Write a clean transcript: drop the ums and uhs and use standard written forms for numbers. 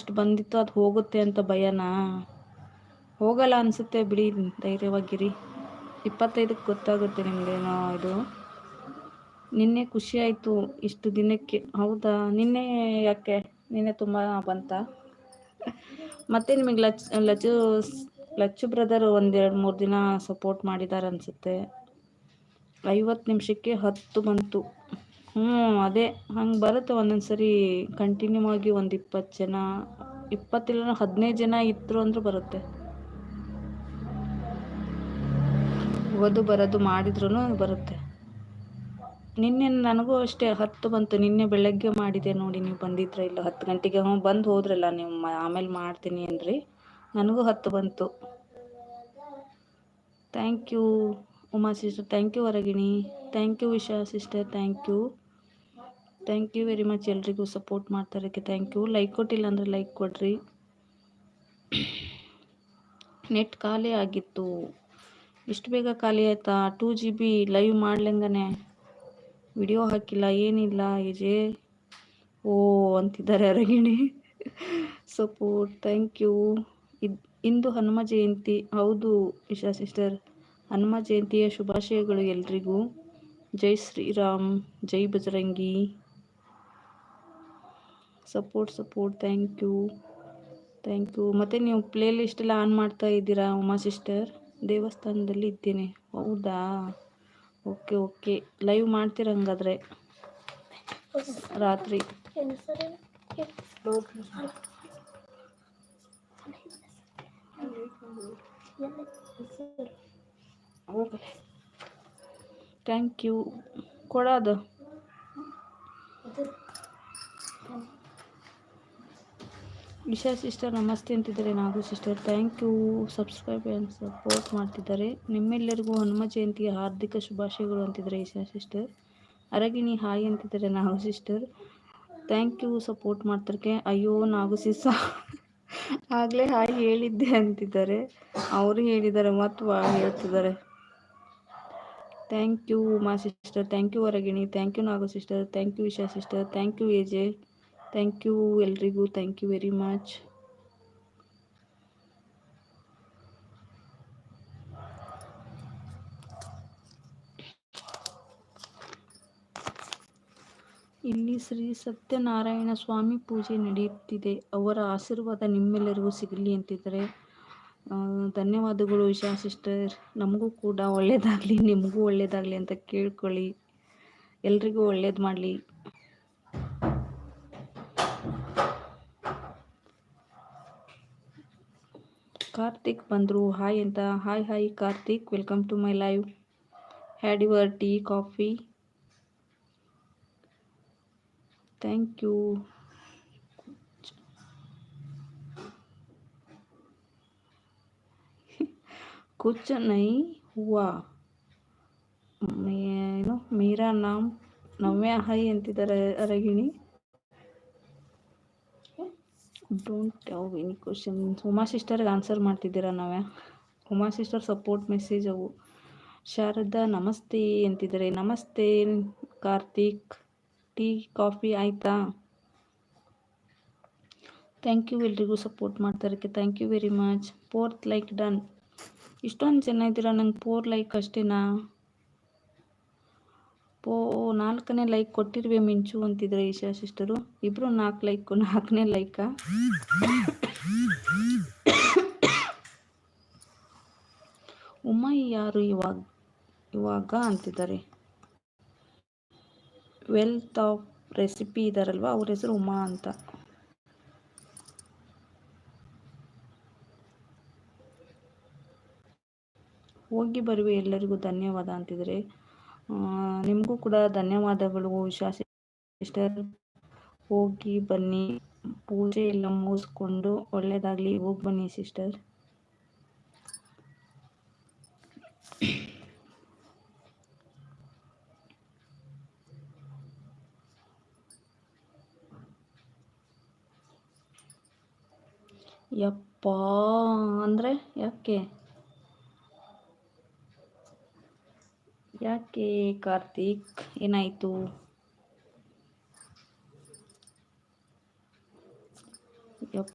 ಎಷ್ಟು ಬಂದಿತ್ತು ಅದು ಹೋಗುತ್ತೆ ಅಂತ ಭಯನಾ? ಹೋಗಲ್ಲ ಅನಿಸುತ್ತೆ ಬಿಡಿ, ಧೈರ್ಯವಾಗಿರಿ. 25ಕ್ಕೆ ಗೊತ್ತಾಗುತ್ತೆ ನಿಮಗೇನೋ ಇದು. ನಿನ್ನೆ ಖುಷಿ ಆಯಿತು ಇಷ್ಟು ದಿನಕ್ಕೆ. ಹೌದಾ, ನಿನ್ನೆ ಯಾಕೆ? ನಿನ್ನೆ ತುಂಬ ಬಂತ? ಮತ್ತು ನಿಮಗೆ ಲಚ್ಚು ಬ್ರದರ್ 1-2-3 ದಿನ ಸಪೋರ್ಟ್ ಮಾಡಿದ್ದಾರೆ ಅನಿಸುತ್ತೆ. 50 ನಿಮಿಷಕ್ಕೆ 10 ಬಂತು. ಅದೇ ಹಂಗೆ ಬರುತ್ತೆ ಒಂದೊಂದು ಸರಿ. ಕಂಟಿನ್ಯೂ ಆಗಿ ಒಂದು 20 ಜನ, 20 ಇಲ್ಲ 15 ಜನ ಇದ್ರು ಅಂದರೂ ಬರುತ್ತೆ. ಓದು ಬರೋದು ಮಾಡಿದ್ರೂ ಬರುತ್ತೆ. ನಿನ್ನೆ ನನಗೂ ಅಷ್ಟೇ 10 ಬಂತು. ನಿನ್ನೆ ಬೆಳಗ್ಗೆ ಮಾಡಿದೆ ನೋಡಿ, ನೀವು ಬಂದಿದ್ರ ಇಲ್ಲ? 10 ಗಂಟೆಗೆ ಬಂದು ಹೋದ್ರಲ್ಲ ನೀವು, ಆಮೇಲೆ ಮಾಡ್ತೀನಿ ಅಂದ್ರಿ. ನನಗೂ 10 ಬಂತು. Thank you Uma sister, thank you Varagini, thank you Visha sister, thank you very much. ಎಲ್ರಿಗೂ ಸಪೋರ್ಟ್ ಮಾಡ್ತಾರಕ್ಕೆ ಥ್ಯಾಂಕ್ ಯು. ಲೈಕ್ ಕೊಟ್ಟಿಲ್ಲ ಅಂದರೆ ಲೈಕ್ ಕೊಡ್ರಿ. ನೆಟ್ ಖಾಲಿ ಆಗಿತ್ತು. ಇಷ್ಟು ಬೇಗ ಖಾಲಿ ಆಯಿತಾ? 2 GB ಲೈವ್ ಮಾಡ್ಲಂಗನೆ, ವಿಡಿಯೋ ಹಾಕಿಲ್ಲ ಏನಿಲ್ಲ. ಏಜೆ ಓ ಅಂತಿದ್ದಾರೆ ಅರಗಿಣಿ. Support, thank you. ಇಂದು ಹನುಮ ಜಯಂತಿ. ಹೌದು ಇಶಾ ಸಿಸ್ಟರ್, ಹನುಮ ಜಯಂತಿಯ ಶುಭಾಶಯಗಳು ಎಲ್ರಿಗೂ. ಜೈ ಶ್ರೀರಾಮ್, ಜೈ ಬಜರಂಗಿ. Support, thank you. ಮತ್ತು ನೀವು ಪ್ಲೇ ಲಿಸ್ಟ್ ಎಲ್ಲ ಆನ್ ಮಾಡ್ತಾ ಇದ್ದೀರಾ ಉಮಾ ಸಿಸ್ಟರ್? ದೇವಸ್ಥಾನದಲ್ಲಿ ಇದ್ದೇನೆ. ಹೌದಾ, ಓಕೆ. ಲೈವ್ ಮಾಡ್ತೀರ ಹಂಗಾದ್ರೆ ರಾತ್ರಿ? Thank you. ಕೊಡೋದು ಇಶಾ ಸಿಸ್ಟರ್ ನಮಸ್ತೆ ಅಂತಿದ್ದಾರೆ. Nagu sister thank you. Subscribe and support ಮಾಡ್ತಿದ್ದಾರೆ. ನಿಮ್ಮೆಲ್ಲರಿಗೂ ಹನುಮ ಜಯಂತಿಯ ಹಾರ್ದಿಕ ಶುಭಾಶಯಗಳು ಅಂತಿದ್ದಾರೆ ಇಶಾ ಸಿಸ್ಟರ್. ಅರಗಿಣಿ ಹಾಯ್ ಅಂತಿದ್ದಾರೆ Nagu sister. Thank you support ಮಾಡ್ತಾರಕ್ಕೆ. ಅಯ್ಯೋ ನಾಗು ಸಿಸ್ಸ ಆಗಲೇ ಹಾಯ್ ಹೇಳಿದ್ದೆ ಅಂತಿದ್ದಾರೆ. ಅವರು ಹೇಳಿದ್ದಾರೆ ಮತ್ತು ಹೇಳ್ತಿದ್ದಾರೆ. Thank you Uma sister, thank you Varagini, thank you Nagu sister, thank you Isha sister, thank you AJ, thank you ಎಲ್ರಿಗೂ, ಥ್ಯಾಂಕ್ ಯು ವೆರಿ ಮಚ್. ಇಲ್ಲಿ ಶ್ರೀ ಸತ್ಯನಾರಾಯಣ ಸ್ವಾಮಿ ಪೂಜೆ ನಡೆಯುತ್ತಿದೆ. ಅವರ ಆಶೀರ್ವಾದ ನಿಮ್ಮೆಲ್ಲರಿಗೂ ಸಿಗಲಿ ಅಂತಿದ್ದಾರೆ. ಧನ್ಯವಾದಗಳು ಇಶಾ ಸಿಸ್ಟರ್. ನಮಗೂ ಕೂಡ ಒಳ್ಳೆಯದಾಗಲಿ, ನಿಮಗೂ ಒಳ್ಳೆಯದಾಗಲಿ ಅಂತ ಕೇಳ್ಕೊಳ್ಳಿ. ಎಲ್ರಿಗೂ ಒಳ್ಳೇದು ಮಾಡಲಿ. ಕಾರ್ತಿಕ್ ಬಂದರು ಹಾಯ್ ಅಂತ. Hi Karthik, welcome to my live. Had your tea, coffee? Thank you. कुछ नहीं हुआ ಏನು ಮೀರಾ ನಾಮ್ ನವ್ಯ ಹೈ ಅಂತಿದ್ದಾರೆ ಅರಗಿಣಿ. Don't have any question. Uma ಸಿಸ್ಟರ್ಗೆ ಆನ್ಸರ್ ಮಾಡ್ತಿದ್ದೀರಾ Navya? Uma sister support message ಅವು. ಶಾರದಾ ನಮಸ್ತೆ ಅಂತಿದ್ದಾರೆ. ನಮಸ್ತೆ ಕಾರ್ತಿಕ್. ಟೀ ಕಾಫಿ ಆಯಿತಾ? ಥ್ಯಾಂಕ್ ಯು ಎಲ್ರಿಗೂ ಸಪೋರ್ಟ್ ಮಾಡ್ತಾರಕ್ಕೆ thank you very much. 4th like done. ಇಷ್ಟೊಂದು ಜನ ಇದ್ದೀರಾ, ನಂಗೆ 4 ಲೈಕ್ ಅಷ್ಟೇನಾ? 4ನೇ ಲೈಕ್ ಕೊಟ್ಟಿರುವೆ ಮಿಂಚು ಅಂತಿದ್ರೆ ಈಶಾ ಸಿಸ್ಟರು. ಇಬ್ಬರು 4 ಲೈಕ್, 4ನೇ ಲೈಕಾ? ಉಮಾ ಯಾರು ಇವಾಗ ಅಂತಿದ್ದಾರೆ. ವೆಲ್ತ್ ಆಫ್ ರೆಸಿಪಿ ಇದ್ದಾರಲ್ವ, ಅವ್ರ ಹೆಸರು ಉಮಾ ಅಂತ. ಹೋಗಿ ಬರುವೆ ಎಲ್ಲರಿಗೂ ಧನ್ಯವಾದ ಅಂತಿದ್ದಾರೆ. ನಿಮಗೂ ಕೂಡ ಧನ್ಯವಾದಗಳು ಉಷಾ ಸಿಸ್ಟರ್. ಹೋಗಿ ಬನ್ನಿ, ಪೂಜೆ ಎಲ್ಲ ಮುಗಿಸ್ಕೊಂಡು ಒಳ್ಳೆಯದಾಗಲಿ. ಹೋಗಿ ಬನ್ನಿ ಸಿಸ್ಟರ್. ಯಪ್ಪ ಅಂದರೆ ಯಾಕೆ ಕಾರ್ತಿಕ್, ಏನಾಯಿತು?